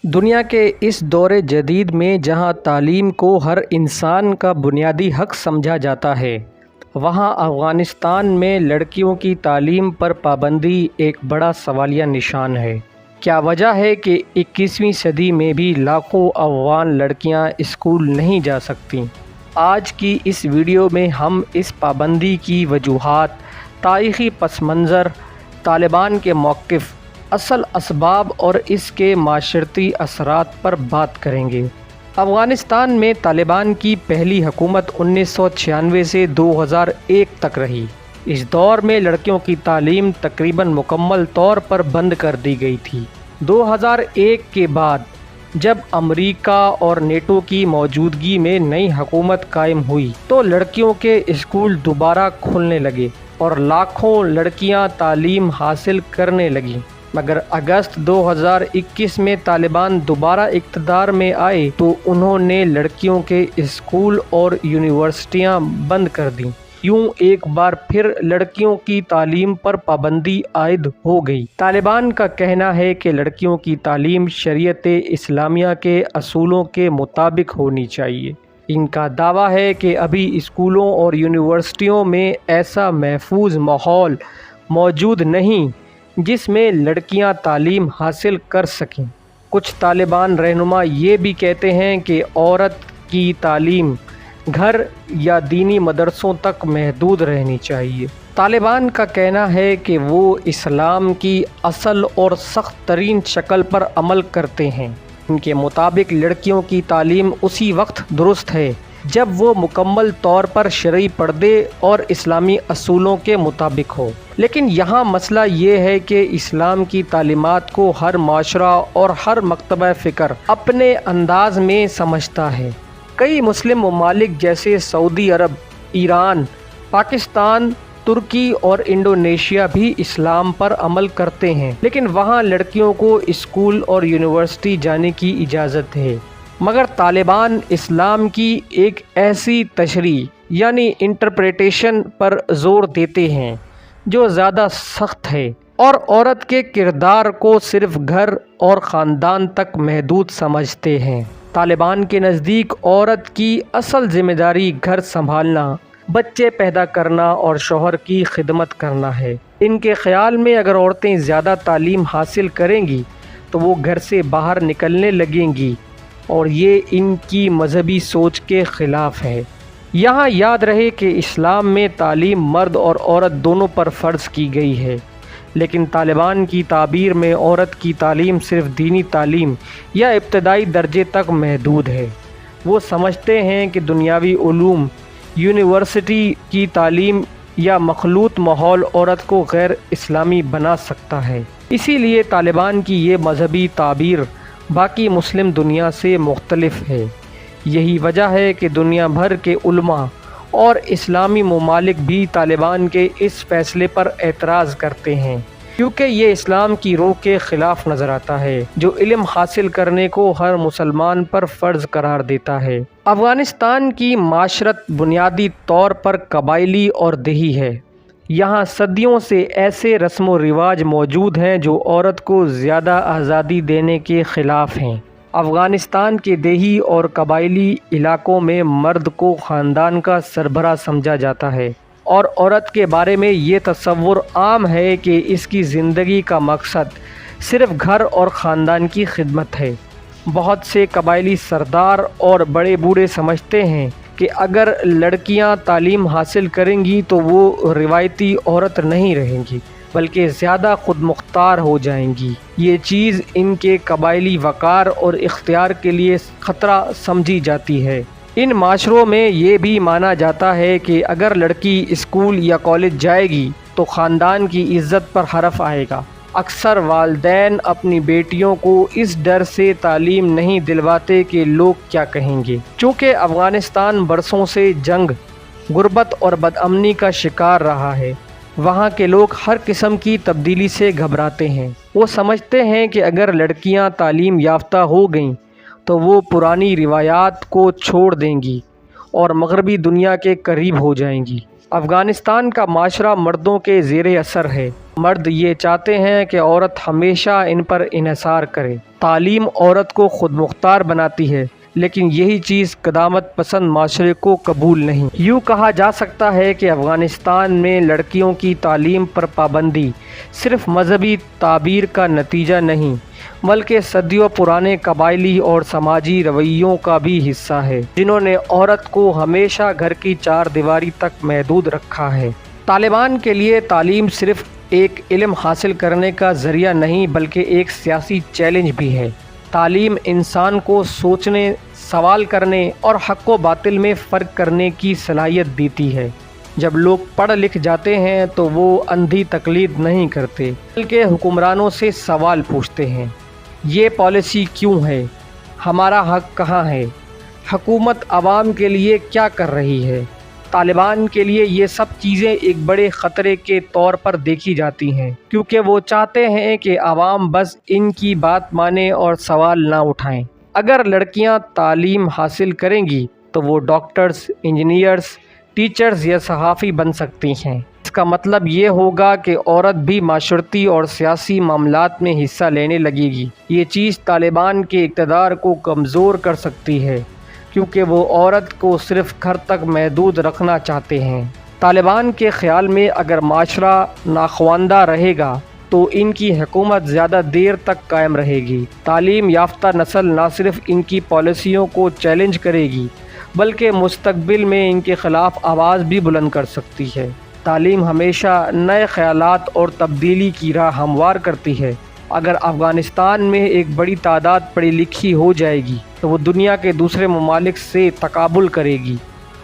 دنیا کے اس دور جدید میں جہاں تعلیم کو ہر انسان کا بنیادی حق سمجھا جاتا ہے، وہاں افغانستان میں لڑکیوں کی تعلیم پر پابندی ایک بڑا سوالیہ نشان ہے۔ کیا وجہ ہے کہ 21ویں صدی میں بھی لاکھوں افغان لڑکیاں اسکول نہیں جا سکتیں؟ آج کی اس ویڈیو میں ہم اس پابندی کی وجوہات، تاریخی پس منظر، طالبان کے موقف، اصل اسباب اور اس کے معاشرتی اثرات پر بات کریں گے۔ افغانستان میں طالبان کی پہلی حکومت 1996 سے 2001 تک رہی۔ اس دور میں لڑکیوں کی تعلیم تقریباً مکمل طور پر بند کر دی گئی تھی۔ 2001 کے بعد جب امریکہ اور نیٹو کی موجودگی میں نئی حکومت قائم ہوئی تو لڑکیوں کے اسکول دوبارہ کھلنے لگے اور لاکھوں لڑکیاں تعلیم حاصل کرنے لگیں۔ مگر اگست 2021 میں طالبان دوبارہ اقتدار میں آئے تو انہوں نے لڑکیوں کے اسکول اور یونیورسٹیاں بند کر دیں۔ یوں ایک بار پھر لڑکیوں کی تعلیم پر پابندی عائد ہو گئی۔ طالبان کا کہنا ہے کہ لڑکیوں کی تعلیم شریعت اسلامیہ کے اصولوں کے مطابق ہونی چاہیے۔ ان کا دعویٰ ہے کہ ابھی اسکولوں اور یونیورسٹیوں میں ایسا محفوظ ماحول موجود نہیں جس میں لڑکیاں تعلیم حاصل کر سکیں۔ کچھ طالبان رہنما یہ بھی کہتے ہیں کہ عورت کی تعلیم گھر یا دینی مدرسوں تک محدود رہنی چاہیے۔ طالبان کا کہنا ہے کہ وہ اسلام کی اصل اور سخت ترین شکل پر عمل کرتے ہیں۔ ان کے مطابق لڑکیوں کی تعلیم اسی وقت درست ہے جب وہ مکمل طور پر شرعی پردے اور اسلامی اصولوں کے مطابق ہو۔ لیکن یہاں مسئلہ یہ ہے کہ اسلام کی تعلیمات کو ہر معاشرہ اور ہر مکتبہ فکر اپنے انداز میں سمجھتا ہے۔ کئی مسلم ممالک جیسے سعودی عرب، ایران، پاکستان، ترکی اور انڈونیشیا بھی اسلام پر عمل کرتے ہیں، لیکن وہاں لڑکیوں کو اسکول اور یونیورسٹی جانے کی اجازت ہے۔ مگر طالبان اسلام کی ایک ایسی تشریح یعنی انٹرپریٹیشن پر زور دیتے ہیں جو زیادہ سخت ہے اور عورت کے کردار کو صرف گھر اور خاندان تک محدود سمجھتے ہیں۔ طالبان کے نزدیک عورت کی اصل ذمہ داری گھر سنبھالنا، بچے پیدا کرنا اور شوہر کی خدمت کرنا ہے۔ ان کے خیال میں اگر عورتیں زیادہ تعلیم حاصل کریں گی تو وہ گھر سے باہر نکلنے لگیں گی اور یہ ان کی مذہبی سوچ کے خلاف ہے۔ یہاں یاد رہے کہ اسلام میں تعلیم مرد اور عورت دونوں پر فرض کی گئی ہے، لیکن طالبان کی تعبیر میں عورت کی تعلیم صرف دینی تعلیم یا ابتدائی درجے تک محدود ہے۔ وہ سمجھتے ہیں کہ دنیاوی علوم، یونیورسٹی کی تعلیم یا مخلوط ماحول عورت کو غیر اسلامی بنا سکتا ہے۔ اسی لیے طالبان کی یہ مذہبی تعبیر باقی مسلم دنیا سے مختلف ہے۔ یہی وجہ ہے کہ دنیا بھر کے علماء اور اسلامی ممالک بھی طالبان کے اس فیصلے پر اعتراض کرتے ہیں، کیونکہ یہ اسلام کی روح کے خلاف نظر آتا ہے جو علم حاصل کرنے کو ہر مسلمان پر فرض قرار دیتا ہے۔ افغانستان کی معاشرت بنیادی طور پر قبائلی اور دیہی ہے۔ یہاں صدیوں سے ایسے رسم و رواج موجود ہیں جو عورت کو زیادہ آزادی دینے کے خلاف ہیں۔ افغانستان کے دیہی اور قبائلی علاقوں میں مرد کو خاندان کا سربراہ سمجھا جاتا ہے اور عورت کے بارے میں یہ تصور عام ہے کہ اس کی زندگی کا مقصد صرف گھر اور خاندان کی خدمت ہے۔ بہت سے قبائلی سردار اور بڑے بوڑھے سمجھتے ہیں کہ اگر لڑکیاں تعلیم حاصل کریں گی تو وہ روایتی عورت نہیں رہیں گی بلکہ زیادہ خود مختار ہو جائیں گی۔ یہ چیز ان کے قبائلی وقار اور اختیار کے لیے خطرہ سمجھی جاتی ہے۔ ان معاشروں میں یہ بھی مانا جاتا ہے کہ اگر لڑکی اسکول یا کالج جائے گی تو خاندان کی عزت پر حرف آئے گا۔ اکثر والدین اپنی بیٹیوں کو اس ڈر سے تعلیم نہیں دلواتے کہ لوگ کیا کہیں گے۔ چونکہ افغانستان برسوں سے جنگ، غربت اور بدامنی کا شکار رہا ہے، وہاں کے لوگ ہر قسم کی تبدیلی سے گھبراتے ہیں۔ وہ سمجھتے ہیں کہ اگر لڑکیاں تعلیم یافتہ ہو گئیں تو وہ پرانی روایات کو چھوڑ دیں گی اور مغربی دنیا کے قریب ہو جائیں گی۔ افغانستان کا معاشرہ مردوں کے زیر اثر ہے۔ مرد یہ چاہتے ہیں کہ عورت ہمیشہ ان پر انحصار کرے۔ تعلیم عورت کو خود مختار بناتی ہے، لیکن یہی چیز قدامت پسند معاشرے کو قبول نہیں۔ یوں کہا جا سکتا ہے کہ افغانستان میں لڑکیوں کی تعلیم پر پابندی صرف مذہبی تعبیر کا نتیجہ نہیں، بلکہ صدیوں پرانے قبائلی اور سماجی رویوں کا بھی حصہ ہے، جنہوں نے عورت کو ہمیشہ گھر کی چار دیواری تک محدود رکھا ہے۔ طالبان کے لیے تعلیم صرف ایک علم حاصل کرنے کا ذریعہ نہیں، بلکہ ایک سیاسی چیلنج بھی ہے۔ تعلیم انسان کو سوچنے، سوال کرنے اور حق و باطل میں فرق کرنے کی صلاحیت دیتی ہے۔ جب لوگ پڑھ لکھ جاتے ہیں تو وہ اندھی تقلید نہیں کرتے، بلکہ حکمرانوں سے سوال پوچھتے ہیں۔ یہ پالیسی کیوں ہے؟ ہمارا حق کہاں ہے؟ حکومت عوام کے لیے کیا کر رہی ہے؟ طالبان کے لیے یہ سب چیزیں ایک بڑے خطرے کے طور پر دیکھی جاتی ہیں، کیونکہ وہ چاہتے ہیں کہ عوام بس ان کی بات مانے اور سوال نہ اٹھائیں۔ اگر لڑکیاں تعلیم حاصل کریں گی تو وہ ڈاکٹرز، انجینئرز، ٹیچرز یا صحافی بن سکتی ہیں۔ اس کا مطلب یہ ہوگا کہ عورت بھی معاشرتی اور سیاسی معاملات میں حصہ لینے لگے گی۔ یہ چیز طالبان کے اقتدار کو کمزور کر سکتی ہے، کیونکہ وہ عورت کو صرف گھر تک محدود رکھنا چاہتے ہیں۔ طالبان کے خیال میں اگر معاشرہ ناخواندہ رہے گا تو ان کی حکومت زیادہ دیر تک قائم رہے گی۔ تعلیم یافتہ نسل نہ صرف ان کی پالیسیوں کو چیلنج کرے گی، بلکہ مستقبل میں ان کے خلاف آواز بھی بلند کر سکتی ہے۔ تعلیم ہمیشہ نئے خیالات اور تبدیلی کی راہ ہموار کرتی ہے۔ اگر افغانستان میں ایک بڑی تعداد پڑھی لکھی ہو جائے گی تو وہ دنیا کے دوسرے ممالک سے تقابل کرے گی،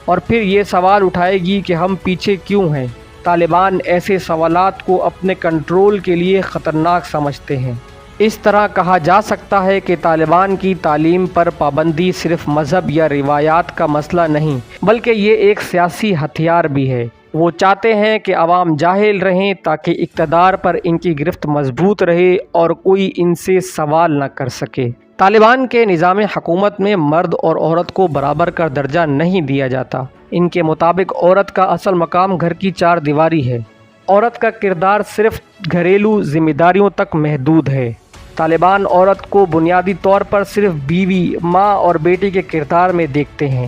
اور پھر یہ سوال اٹھائے گی کہ ہم پیچھے کیوں ہیں۔ طالبان ایسے سوالات کو اپنے کنٹرول کے لیے خطرناک سمجھتے ہیں۔ اس طرح کہا جا سکتا ہے کہ طالبان کی تعلیم پر پابندی صرف مذہب یا روایات کا مسئلہ نہیں، بلکہ یہ ایک سیاسی ہتھیار بھی ہے۔ وہ چاہتے ہیں کہ عوام جاہل رہیں تاکہ اقتدار پر ان کی گرفت مضبوط رہے اور کوئی ان سے سوال نہ کر سکے۔ طالبان کے نظام حکومت میں مرد اور عورت کو برابر کا درجہ نہیں دیا جاتا۔ ان کے مطابق عورت کا اصل مقام گھر کی چار دیواری ہے۔ عورت کا کردار صرف گھریلو ذمہ داریوں تک محدود ہے۔ طالبان عورت کو بنیادی طور پر صرف بیوی، ماں اور بیٹی کے کردار میں دیکھتے ہیں۔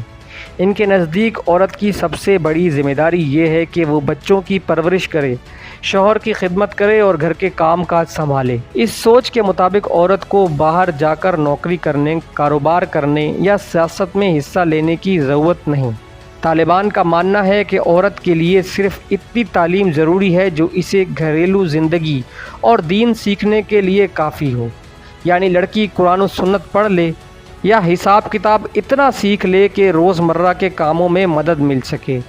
ان کے نزدیک عورت کی سب سے بڑی ذمہ داری یہ ہے کہ وہ بچوں کی پرورش کرے، شوہر کی خدمت کرے اور گھر کے کام کاج سنبھالے۔ اس سوچ کے مطابق عورت کو باہر جا کر نوکری کرنے، کاروبار کرنے یا سیاست میں حصہ لینے کی ضرورت نہیں۔ طالبان کا ماننا ہے کہ عورت کے لیے صرف اتنی تعلیم ضروری ہے جو اسے گھریلو زندگی اور دین سیکھنے کے لیے کافی ہو۔ یعنی لڑکی قرآن و سنت پڑھ لے یا حساب کتاب اتنا سیکھ لے کہ روزمرہ کے کاموں میں مدد مل سکے،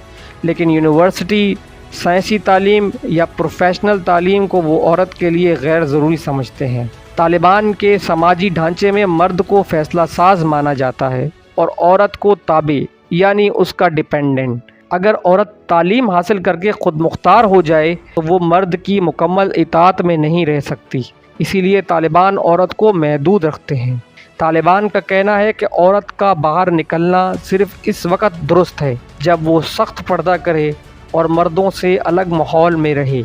لیکن یونیورسٹی، سائنسی تعلیم یا پروفیشنل تعلیم کو وہ عورت کے لیے غیر ضروری سمجھتے ہیں۔ طالبان کے سماجی ڈھانچے میں مرد کو فیصلہ ساز مانا جاتا ہے اور عورت کو تابع، یعنی اس کا ڈیپینڈنٹ۔ اگر عورت تعلیم حاصل کر کے خود مختار ہو جائے تو وہ مرد کی مکمل اطاعت میں نہیں رہ سکتی۔ اسی لیے طالبان عورت کو محدود رکھتے ہیں۔ طالبان کا کہنا ہے کہ عورت کا باہر نکلنا صرف اس وقت درست ہے جب وہ سخت پردہ کرے اور مردوں سے الگ ماحول میں رہے۔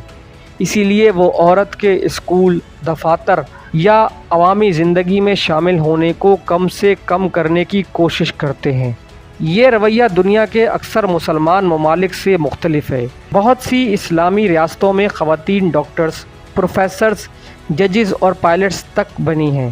اسی لیے وہ عورت کے اسکول، دفاتر یا عوامی زندگی میں شامل ہونے کو کم سے کم کرنے کی کوشش کرتے ہیں۔ یہ رویہ دنیا کے اکثر مسلمان ممالک سے مختلف ہے۔ بہت سی اسلامی ریاستوں میں خواتین ڈاکٹرز، پروفیسرز، ججز اور پائلٹس تک بنی ہیں،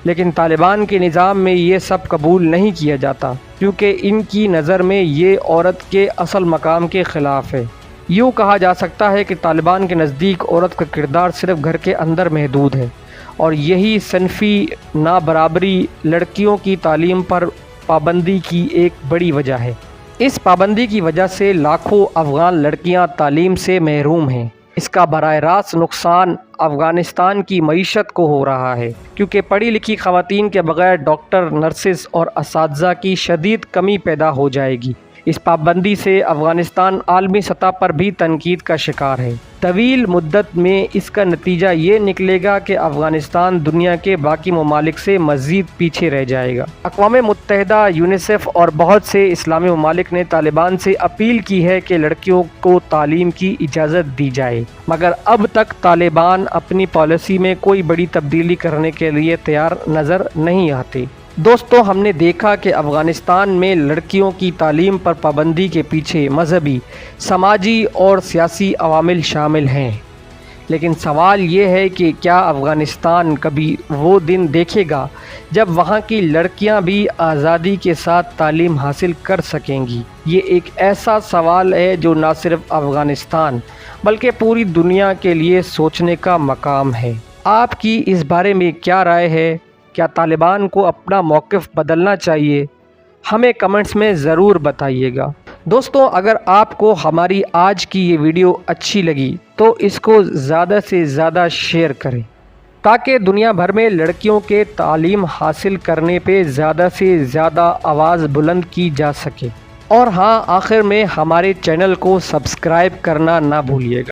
لیکن طالبان کے نظام میں یہ سب قبول نہیں کیا جاتا، کیونکہ ان کی نظر میں یہ عورت کے اصل مقام کے خلاف ہے۔ یوں کہا جا سکتا ہے کہ طالبان کے نزدیک عورت کا کردار صرف گھر کے اندر محدود ہے، اور یہی صنفی نابرابری لڑکیوں کی تعلیم پر پابندی کی ایک بڑی وجہ ہے۔ اس پابندی کی وجہ سے لاکھوں افغان لڑکیاں تعلیم سے محروم ہیں۔ اس کا براہ راست نقصان افغانستان کی معیشت کو ہو رہا ہے، کیونکہ پڑھی لکھی خواتین کے بغیر ڈاکٹر، نرسز اور اساتذہ کی شدید کمی پیدا ہو جائے گی۔ اس پابندی سے افغانستان عالمی سطح پر بھی تنقید کا شکار ہے۔ طویل مدت میں اس کا نتیجہ یہ نکلے گا کہ افغانستان دنیا کے باقی ممالک سے مزید پیچھے رہ جائے گا۔ اقوام متحدہ، یونیسیف اور بہت سے اسلامی ممالک نے طالبان سے اپیل کی ہے کہ لڑکیوں کو تعلیم کی اجازت دی جائے، مگر اب تک طالبان اپنی پالیسی میں کوئی بڑی تبدیلی کرنے کے لیے تیار نظر نہیں آتے۔ دوستو، ہم نے دیکھا کہ افغانستان میں لڑکیوں کی تعلیم پر پابندی کے پیچھے مذہبی، سماجی اور سیاسی عوامل شامل ہیں، لیکن سوال یہ ہے کہ کیا افغانستان کبھی وہ دن دیکھے گا جب وہاں کی لڑکیاں بھی آزادی کے ساتھ تعلیم حاصل کر سکیں گی؟ یہ ایک ایسا سوال ہے جو نہ صرف افغانستان بلکہ پوری دنیا کے لیے سوچنے کا مقام ہے۔ آپ کی اس بارے میں کیا رائے ہے؟ کیا طالبان کو اپنا موقف بدلنا چاہیے؟ ہمیں کمنٹس میں ضرور بتائیے گا۔ دوستو، اگر آپ کو ہماری آج کی یہ ویڈیو اچھی لگی تو اس کو زیادہ سے زیادہ شیئر کریں تاکہ دنیا بھر میں لڑکیوں کے تعلیم حاصل کرنے پہ زیادہ سے زیادہ آواز بلند کی جا سکے۔ اور ہاں، آخر میں ہمارے چینل کو سبسکرائب کرنا نہ بھولیے گا۔